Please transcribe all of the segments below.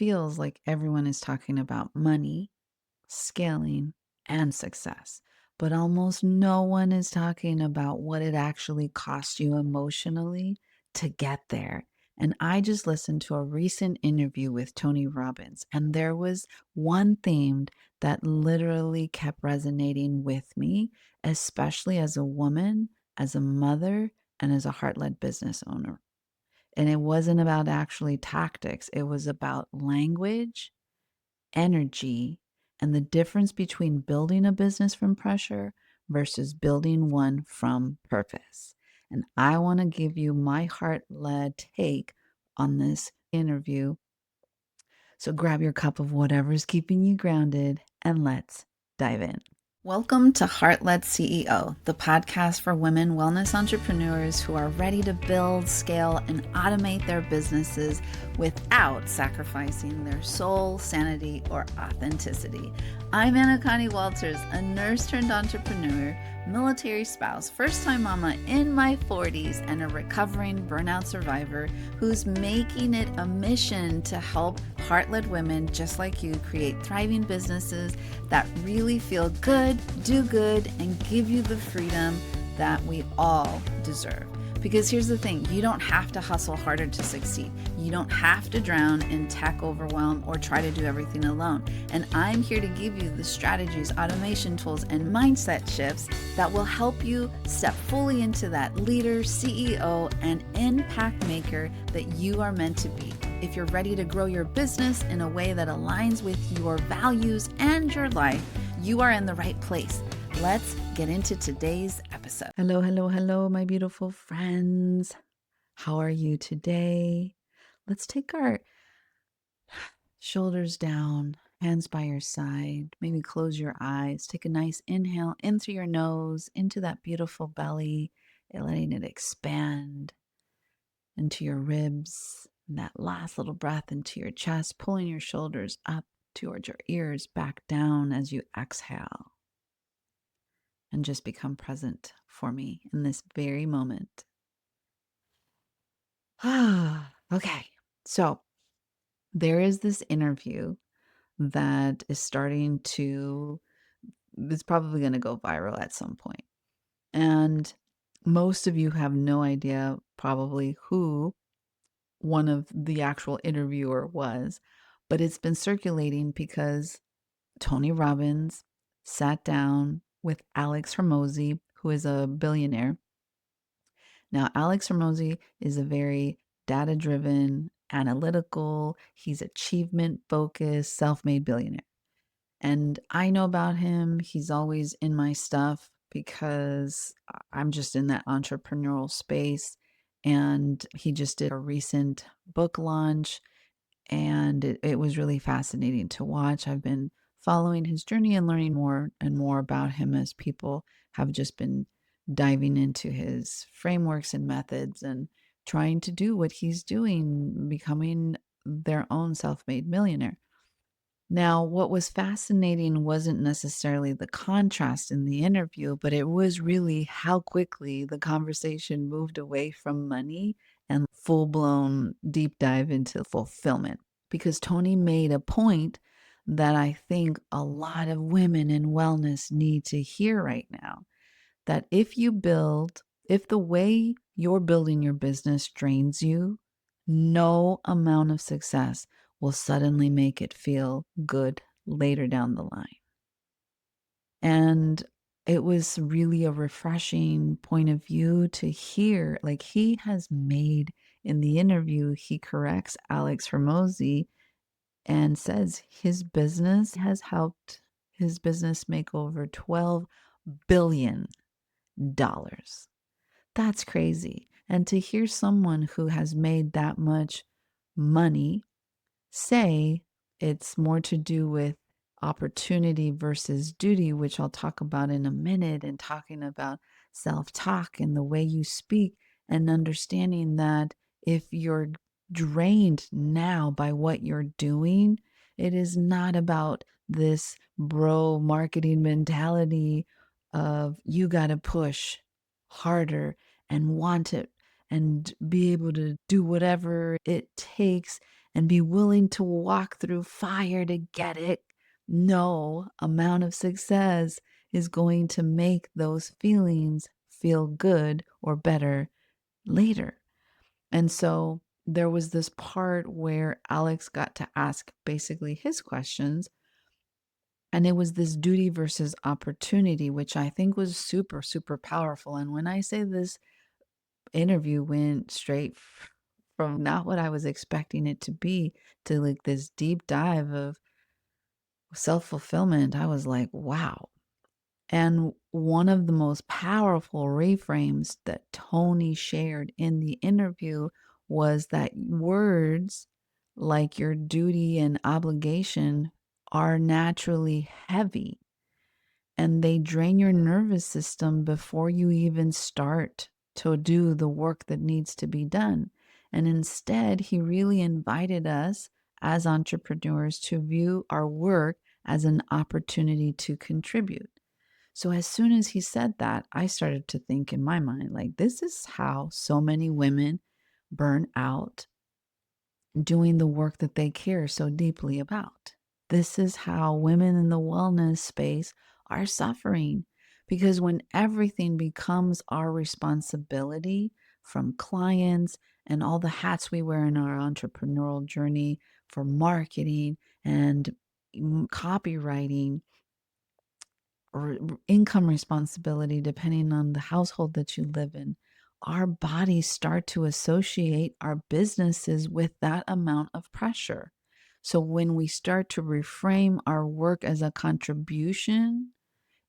feels like everyone is talking about money, scaling, and success, but almost no one is talking about what it actually costs you emotionally to get there. And I just listened to a recent interview with Tony Robbins, and there was one theme that literally kept resonating with me, especially as a woman, as a mother, and as a heart led business owner. And it wasn't about actually tactics, it was about language, energy, and the difference between building a business from pressure versus building one from purpose. And I want to give you my heart led take on this interview. So grab your cup of whatever's keeping you grounded and let's dive in. Welcome to Heart Led CEO, the podcast for women wellness entrepreneurs who are ready to build, scale, and automate their businesses without sacrificing their soul, sanity, or authenticity. I'm Anna Connie Walters, a nurse turned entrepreneur, military spouse, first-time mama in my 40s, and a recovering burnout survivor who's making it a mission to help heart-led women just like you create thriving businesses that really feel good, do good, and give you the freedom that we all deserve. Because here's the thing, you don't have to hustle harder to succeed. You don't have to drown in tech overwhelm or try to do everything alone. And I'm here to give you the strategies, automation tools, and mindset shifts that will help you step fully into that leader, CEO, and impact maker that you are meant to be. If you're ready to grow your business in a way that aligns with your values and your life, you are in the right place. Let's get into today's episode. Hello, hello, hello, my beautiful friends. How are you today? Let's take our shoulders down, hands by your side. Maybe close your eyes. Take a nice inhale in through your nose, into that beautiful belly, and letting it expand into your ribs. And that last little breath into your chest, pulling your shoulders up towards your ears, back down as you exhale. And just become present for me in this very moment. Okay, so there is this interview that is starting to, it's probably going to go viral at some point. And most of you have no idea probably who one of the actual interviewer was, but it's been circulating because Tony Robbins sat down with Alex Hormozi, who is a billionaire. Now, Alex Hormozi is a very data-driven, analytical, he's achievement-focused, self-made billionaire. And I know about him. He's always in my stuff because I'm just in that entrepreneurial space. And he just did a recent book launch, and it was really fascinating to watch. I've been following his journey and learning more and more about him as people have just been diving into his frameworks and methods and trying to do what he's doing, becoming their own self made millionaire. Now, what was fascinating wasn't necessarily the contrast in the interview, but it was really how quickly the conversation moved away from money and full blown deep dive into fulfillment. Because Tony made a point that I think a lot of women in wellness need to hear right now, that if the way you're building your business drains you, no amount of success will suddenly make it feel good later down the line. And it was really a refreshing point of view to hear. Like, he has made, in the interview, he corrects Alex Hormozi and says his business has helped his business make over $12 billion. That's crazy. And to hear someone who has made that much money say it's more to do with opportunity versus duty, which I'll talk about in a minute, and talking about self-talk and the way you speak, and understanding that if you're drained now by what you're doing, it is not about this bro marketing mentality of you got to push harder and want it and be able to do whatever it takes and be willing to walk through fire to get it, no amount of success is going to make those feelings feel good or better later. And so there was this part where Alex got to ask basically his questions. And it was this duty versus opportunity, which I think was super, super powerful. And when I say this interview went straight from not what I was expecting it to be to like this deep dive of self fulfillment, I was like, wow. And one of the most powerful reframes that Tony shared in the interview was that words like your duty and obligation are naturally heavy and they drain your nervous system before you even start to do the work that needs to be done. And instead, he really invited us as entrepreneurs to view our work as an opportunity to contribute. So as soon as he said that, I started to think in my mind, like, this is how so many women burn out doing the work that they care so deeply about. This is how women in the wellness space are suffering because when everything becomes our responsibility from clients and all the hats we wear in our entrepreneurial journey for marketing and copywriting or income responsibility, depending on the household that you live in, our bodies start to associate our businesses with that amount of pressure. So when we start to reframe our work as a contribution,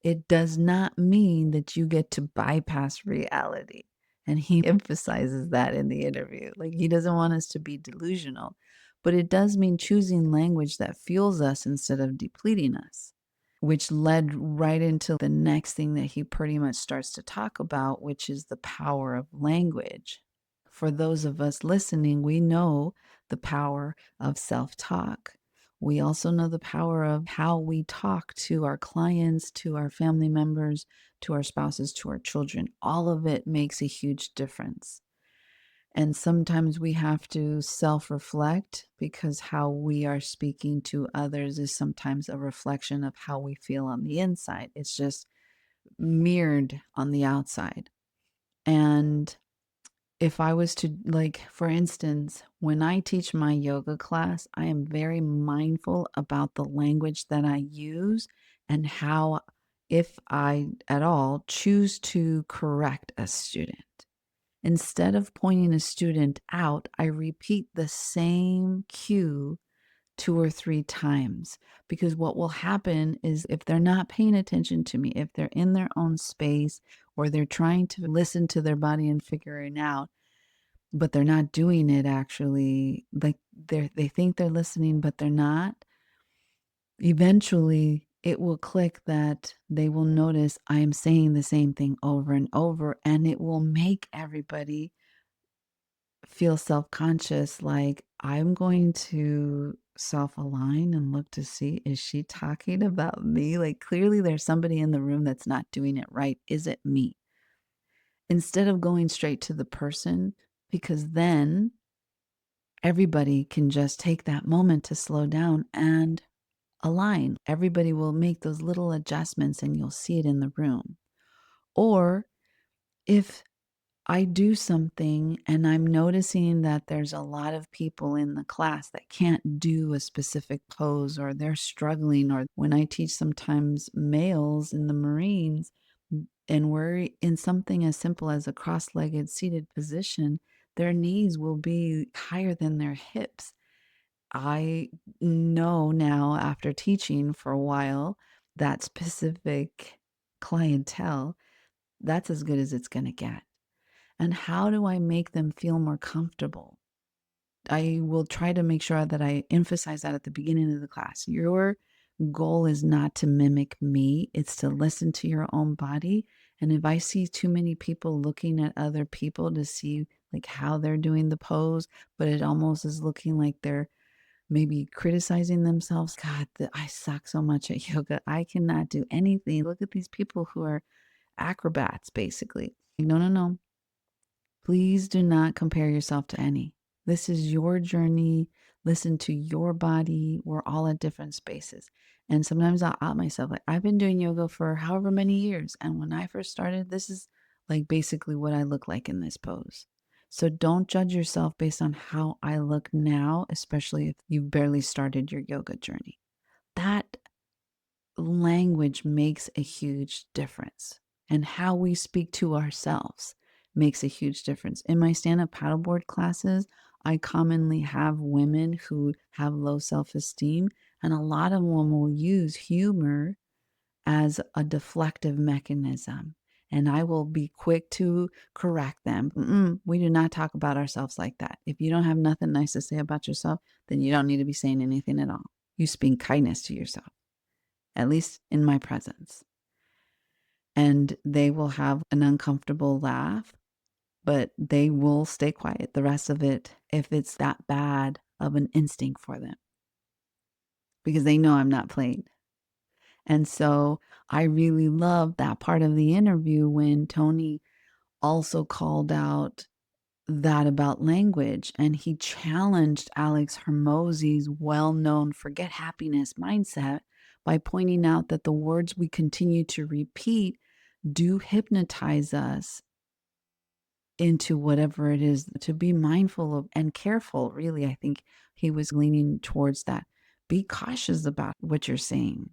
it does not mean that you get to bypass reality. And he emphasizes that in the interview. Like he doesn't want us to be delusional, but it does mean choosing language that fuels us instead of depleting us, which led right into the next thing that he pretty much starts to talk about, which is the power of language. For those of us listening, we know the power of self talk. We also know the power of how we talk to our clients, to our family members, to our spouses, to our children. All of it makes a huge difference. And sometimes we have to self reflect because how we are speaking to others is sometimes a reflection of how we feel on the inside. It's just mirrored on the outside. And if I was to, like, for instance, when I teach my yoga class, I am very mindful about the language that I use and how, if I at all choose to correct a student. Instead of pointing a student out, I repeat the same cue 2 or 3 times because what will happen is if they're not paying attention to me, if they're in their own space or they're trying to listen to their body and figure it out, but they're not doing it actually, like they think they're listening, but they're not, eventually it will click that they will notice I am saying the same thing over and over, and it will make everybody feel self-conscious, like, I'm going to self-align and look to see, is she talking about me? Like, clearly there's somebody in the room that's not doing it right. Is it me? Instead of going straight to the person, because then everybody can just take that moment to slow down and align. Everybody will make those little adjustments and you'll see it in the room. Or if I do something and I'm noticing that there's a lot of people in the class that can't do a specific pose or they're struggling, or when I teach sometimes males in the Marines and we're in something as simple as a cross-legged seated position, their knees will be higher than their hips. I know now after teaching for a while that specific clientele, that's as good as it's going to get. And how do I make them feel more comfortable? I will try to make sure that I emphasize that at the beginning of the class. Your goal is not to mimic me, it's to listen to your own body. And if I see too many people looking at other people to see like how they're doing the pose, but it almost is looking like they're maybe criticizing themselves. God, I suck so much at yoga. I cannot do anything. Look at these people who are acrobats, basically. No, no, no. Please do not compare yourself to any. This is your journey. listen to your body. We're all at different spaces. And sometimes I'll out myself, like, I've been doing yoga for however many years. And when I first started, this is like basically what I look like in this pose. So don't judge yourself based on how I look now, especially if you've barely started your yoga journey. That language makes a huge difference. And how we speak to ourselves makes a huge difference. In my stand up paddleboard classes, I commonly have women who have low self esteem, and a lot of them will use humor as a deflective mechanism. And I will be quick to correct them. We do not talk about ourselves like that. If you don't have nothing nice to say about yourself, then you don't need to be saying anything at all. You speak kindness to yourself, at least in my presence. And they will have an uncomfortable laugh, but they will stay quiet the rest of it if it's that bad of an instinct for them, because they know I'm not playing. And so I really love that part of the interview when Tony also called out that about language, and he challenged Alex Hormozi's well-known forget happiness mindset by pointing out that the words we continue to repeat do hypnotize us into whatever it is, to be mindful of and careful. Really, I think he was leaning towards that. Be cautious about what you're saying.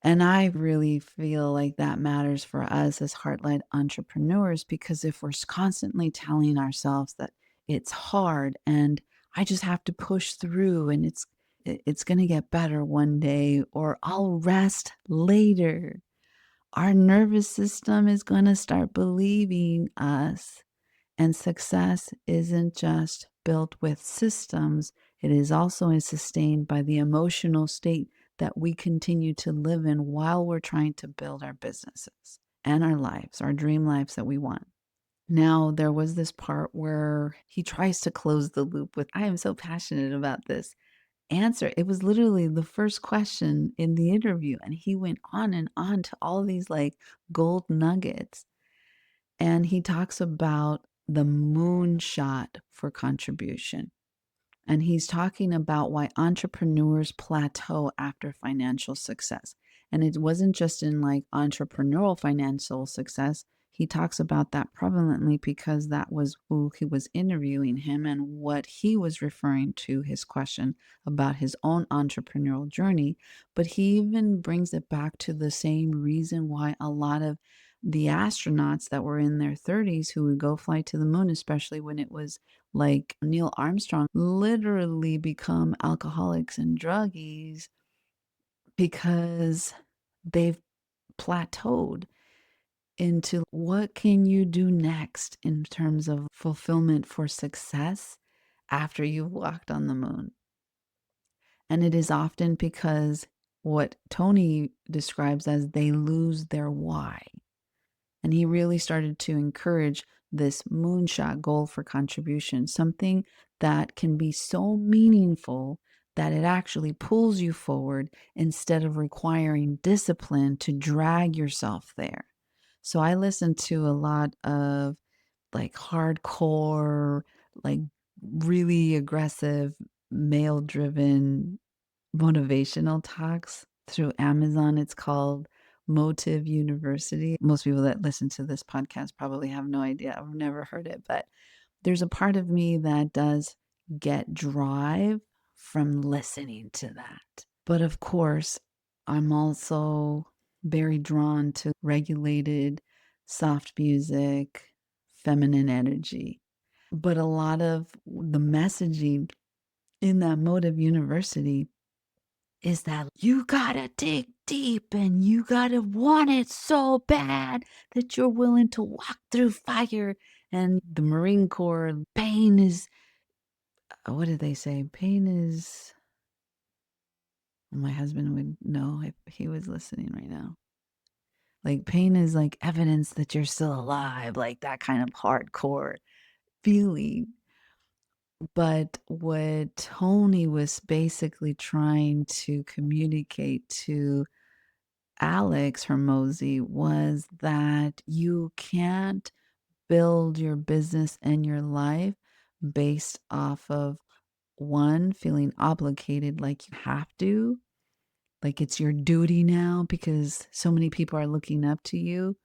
And I really feel like that matters for us as heart-led entrepreneurs, because if we're constantly telling ourselves that it's hard and I just have to push through and it's going to get better one day, or I'll rest later, our nervous system is going to start believing us. And success isn't just built with systems, it is also sustained by the emotional state that we continue to live in while we're trying to build our businesses and our lives, our dream lives that we want. Now, there was this part where he tries to close the loop with, I am so passionate about this answer. It was literally the first question in the interview, and he went on and on to all these like gold nuggets. And he talks about the moonshot for contribution. And he's talking about why entrepreneurs plateau after financial success. And it wasn't just in like entrepreneurial financial success. He talks about that prevalently because that was who he was interviewing him and what he was referring to his question about his own entrepreneurial journey. But he even brings it back to the same reason why a lot of the astronauts that were in their 30s who would go fly to the moon, especially when it was like Neil Armstrong, literally become alcoholics and druggies because they've plateaued into what can you do next in terms of fulfillment for success after you've walked on the moon. And it is often because what Tony describes as they lose their why. And he really started to encourage this moonshot goal for contribution, something that can be so meaningful that it actually pulls you forward instead of requiring discipline to drag yourself there. So I listen to a lot of like hardcore, like really aggressive, male driven motivational talks through Amazon. It's called Motive University. Most people that listen to this podcast probably have no idea. I've never heard it, but there's a part of me that does get drive from listening to that. But of course, I'm also very drawn to regulated, soft music, feminine energy. But a lot of the messaging in that Motive University is that you gotta dig deep and you gotta want it so bad that you're willing to walk through fire. And the Marine Corps, pain is, what did they say? Pain is, my husband would know if he was listening right now. Like, pain is like evidence that you're still alive, like that kind of hardcore feeling. But what Tony was basically trying to communicate to Alex Hormozi was that you can't build your business and your life based off of one, feeling obligated like you have to, like it's your duty now because so many people are looking up to you,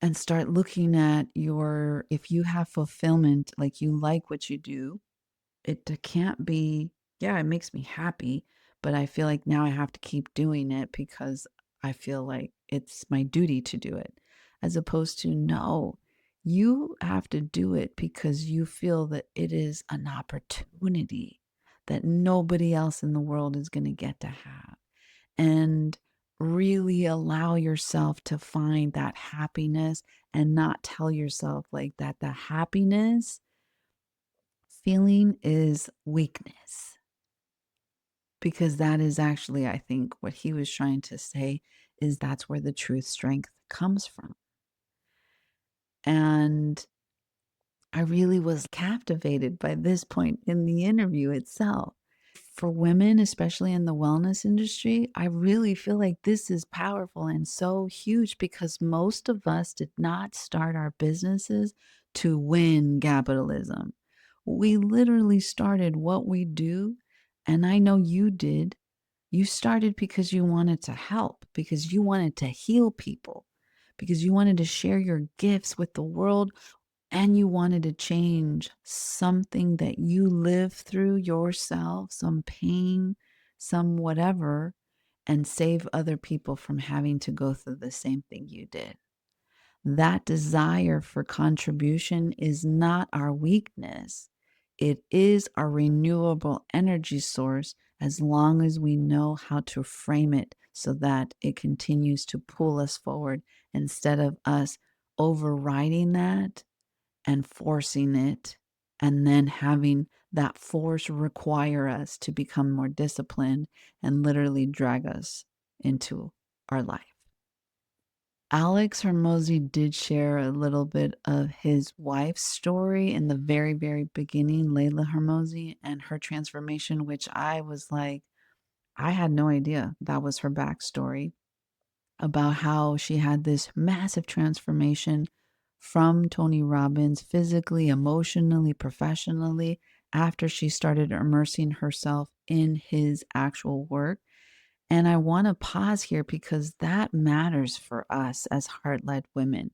and start looking at your if you have fulfillment, like you like what you do, it can't be, yeah, it makes me happy, but I feel like now I have to keep doing it because I feel like it's my duty to do it. As opposed to, no, you have to do it because you feel that it is an opportunity that nobody else in the world is going to get to have. And really allow yourself to find that happiness and not tell yourself like that the happiness feeling is weakness, because that is actually, I think, what he was trying to say is that's where the true strength comes from. And I really was captivated by this point in the interview itself. For women, especially in the wellness industry, I really feel like this is powerful and so huge because most of us did not start our businesses to win capitalism. We literally started what we do, and I know you did. You started because you wanted to help, because you wanted to heal people, because you wanted to share your gifts with the world, and you wanted to change something that you lived through yourself, some pain, some whatever, and save other people from having to go through the same thing you did. That desire for contribution is not our weakness. It is our renewable energy source as long as we know how to frame it so that it continues to pull us forward instead of us overriding that and forcing it, and then having that force require us to become more disciplined and literally drag us into our life. Alex Hormozi did share a little bit of his wife's story in the very, very beginning, Layla Hormozi, and her transformation, which I was like, I had no idea that was her backstory about how she had this massive transformation from Tony Robbins physically, emotionally, professionally, after she started immersing herself in his actual work. And I want to pause here because that matters for us as heart led women.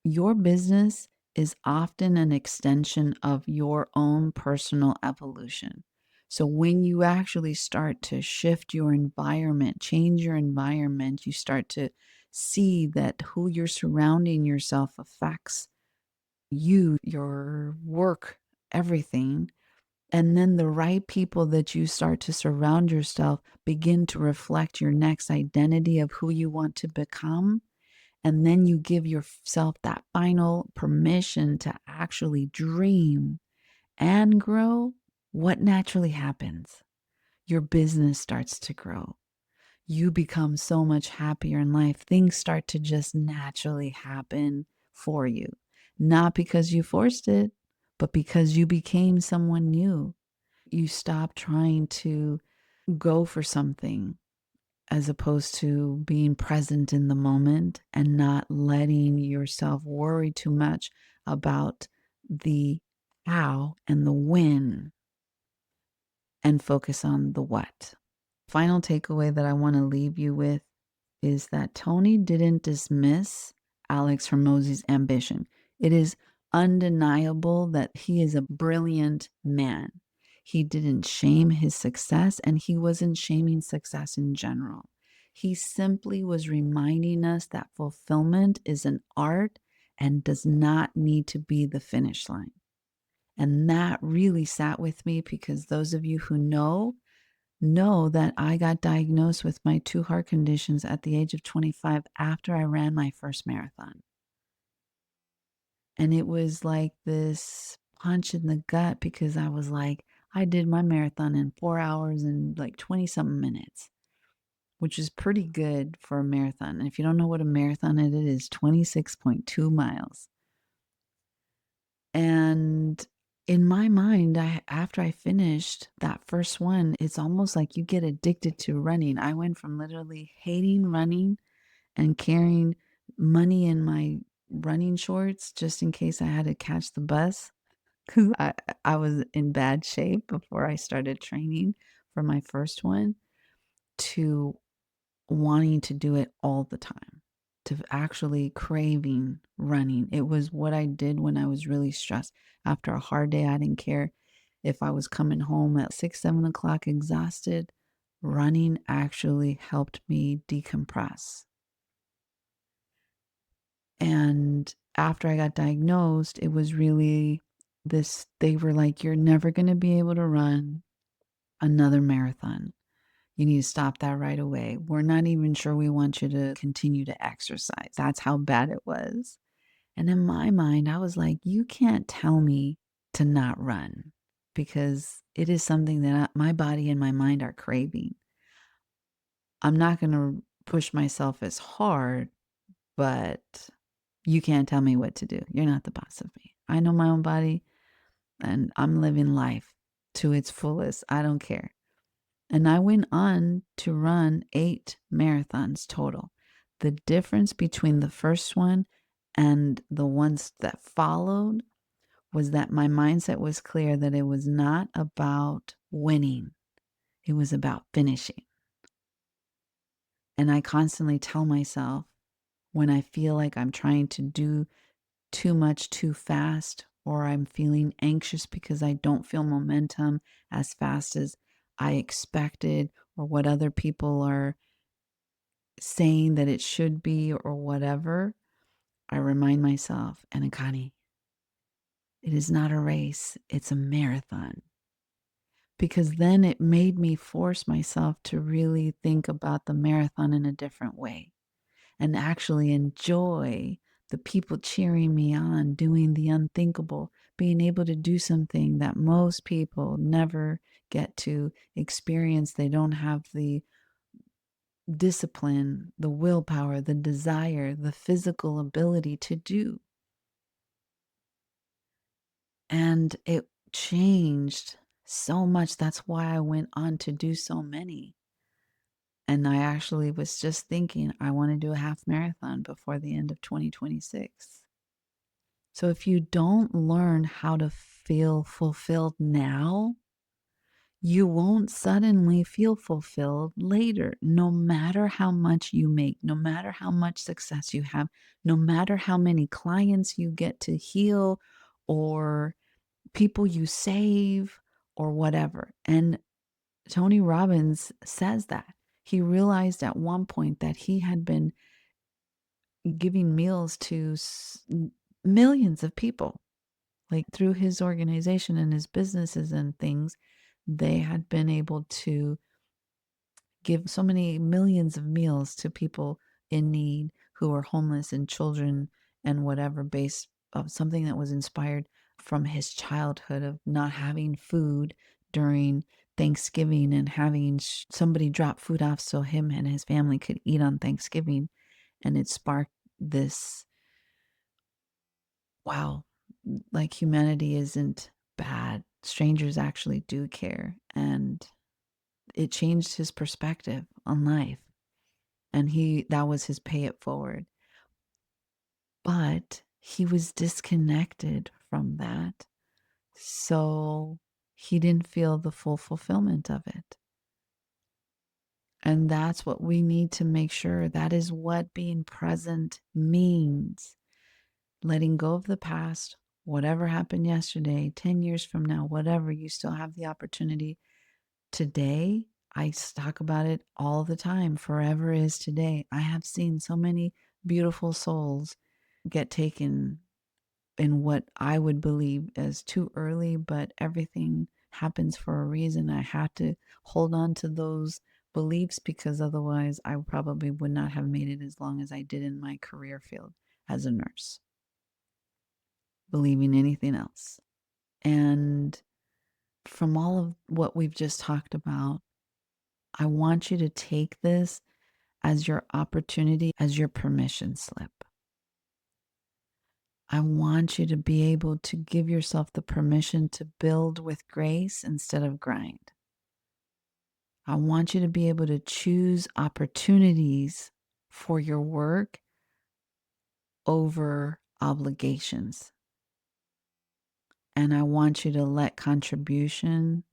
Your business is often an extension of your own personal evolution. So when you actually start to shift your environment, change your environment, you start to see that who you're surrounding yourself affects you, your work, everything. And then the right people that you start to surround yourself begin to reflect your next identity of who you want to become. And then you give yourself that final permission to actually dream and grow. What naturally happens? Your business starts to grow. You become so much happier in life. Things start to just naturally happen for you, not because you forced it, but because you became someone new. You stop trying to go for something as opposed to being present in the moment and not letting yourself worry too much about the how and the when, and focus on the what. Final takeaway that I want to leave you with is that Tony didn't dismiss Alex Hormozi's ambition. It is undeniable that he is a brilliant man. He didn't shame his success, and he wasn't shaming success in general. He simply was reminding us that fulfillment is an art and does not need to be the finish line. And that really sat with me because those of you who know that I got diagnosed with my two heart conditions at the age of 25 after I ran my first marathon. And it was like this punch in the gut because I was like, I did my marathon in 4 hours and like 20 something minutes, which is pretty good for a marathon. And if you don't know what a marathon is 26.2 miles. And in my mind, after I finished that first one, it's almost like you get addicted to running. I went from literally hating running and carrying money in my running shorts just in case I had to catch the bus 'Cause I was in bad shape before I started training for my first one to wanting to do it all the time, to actually craving running. It was what I did when I was really stressed. After a hard day, I didn't care if I was coming home at 6, 7 o'clock exhausted. Running actually helped me decompress. And after I got diagnosed, it was really this they were like, "You're never going to be able to run another marathon. You need to stop that right away. We're not even sure we want you to continue to exercise." That's how bad it was. And in my mind, I was like, you can't tell me to not run because it is something that my body and my mind are craving. I'm not going to push myself as hard, but you can't tell me what to do. You're not the boss of me. I know my own body and I'm living life to its fullest. I don't care. And I went on to run 8 marathons total. The difference between the first one and the ones that followed was that my mindset was clear that it was not about winning, it was about finishing. And I constantly tell myself when I feel like I'm trying to do too much too fast, or I'm feeling anxious because I don't feel momentum as fast as I expected, or what other people are saying that it should be, or whatever, I remind myself, Anakani, it is not a race, it's a marathon. Because then it made me force myself to really think about the marathon in a different way and actually enjoy the people cheering me on, doing the unthinkable, being able to do something that most people never get to experience. They don't have the discipline, the willpower, the desire, the physical ability to do. And it changed so much. That's why I went on to do so many. And I actually was just thinking, I want to do a half marathon before the end of 2026. So if you don't learn how to feel fulfilled now, you won't suddenly feel fulfilled later, no matter how much you make, no matter how much success you have, no matter how many clients you get to heal or people you save or whatever. And Tony Robbins says that. He realized at one point that he had been giving meals to millions of people, like through his organization and his businesses and things. They had been able to give so many millions of meals to people in need who are homeless and children and whatever, based of something that was inspired from his childhood of not having food during Thanksgiving and having somebody drop food off so him and his family could eat on Thanksgiving. And it sparked this, wow, like humanity isn't bad. Strangers actually do care. And it changed his perspective on life. And that was his pay it forward. But he was disconnected from that. So he didn't feel the full fulfillment of it. And that's what we need to make sure. That is what being present means. Letting go of the past, whatever happened yesterday, 10 years from now, whatever, you still have the opportunity. Today, I talk about it all the time. Forever is today. I have seen so many beautiful souls get taken in what I would believe as too early, but everything happens for a reason. I had to hold on to those beliefs because otherwise I probably would not have made it as long as I did in my career field as a nurse, believing anything else. And from all of what we've just talked about, I want you to take this as your opportunity, as your permission slip. I want you to be able to give yourself the permission to build with grace instead of grind. I want you to be able to choose opportunities for your work over obligations. And I want you to let contribution,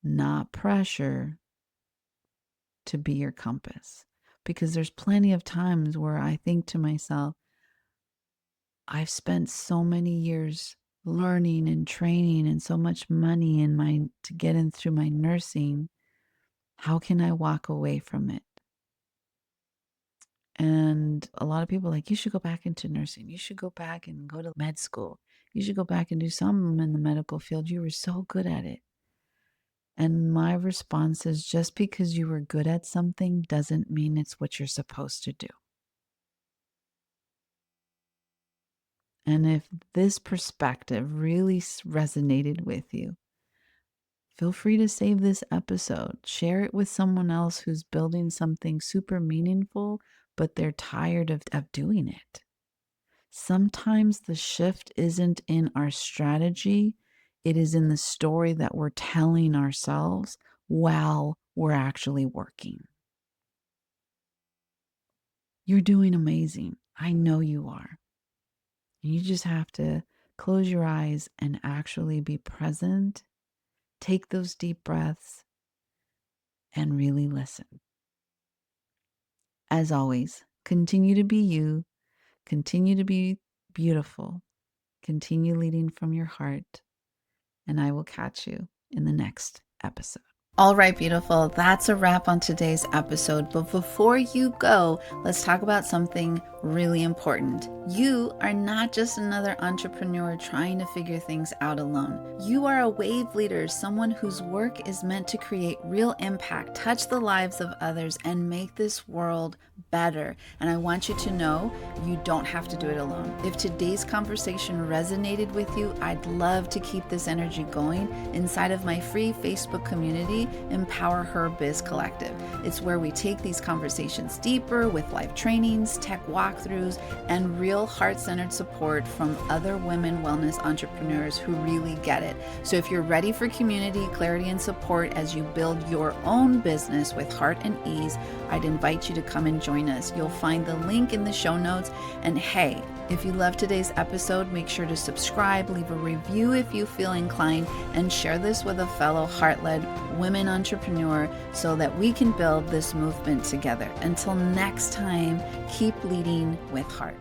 not pressure, to be your compass. Because there's plenty of times where I think to myself, I've spent so many years learning and training and so much money to get in through my nursing. How can I walk away from it? And a lot of people are like, you should go back into nursing. You should go back and go to med school. You should go back and do something in the medical field. You were so good at it. And my response is, just because you were good at something doesn't mean it's what you're supposed to do. And if this perspective really resonated with you, feel free to save this episode. Share it with someone else who's building something super meaningful, but they're tired of doing it. Sometimes the shift isn't in our strategy, it is in the story that we're telling ourselves while we're actually working. You're doing amazing. I know you are. You just have to close your eyes and actually be present. Take those deep breaths and really listen. As always, continue to be you, continue to be beautiful, continue leading from your heart, and I will catch you in the next episode. All right, beautiful. That's a wrap on today's episode. But before you go, let's talk about something really important. You are not just another entrepreneur trying to figure things out alone. You are a wave leader, someone whose work is meant to create real impact, touch the lives of others, and make this world better. And I want you to know you don't have to do it alone. If today's conversation resonated with you, I'd love to keep this energy going inside of my free Facebook community, Empower Her Biz Collective. It's where we take these conversations deeper with live trainings, tech walkthroughs, and real heart-centered support from other women wellness entrepreneurs who really get it. So if you're ready for community, clarity, and support as you build your own business with heart and ease, I'd invite you to come and join us. You'll find the link in the show notes. And hey, if you love today's episode, make sure to subscribe, leave a review if you feel inclined, and share this with a fellow heart-led women entrepreneur so that we can build this movement together. Until next time, keep leading with heart.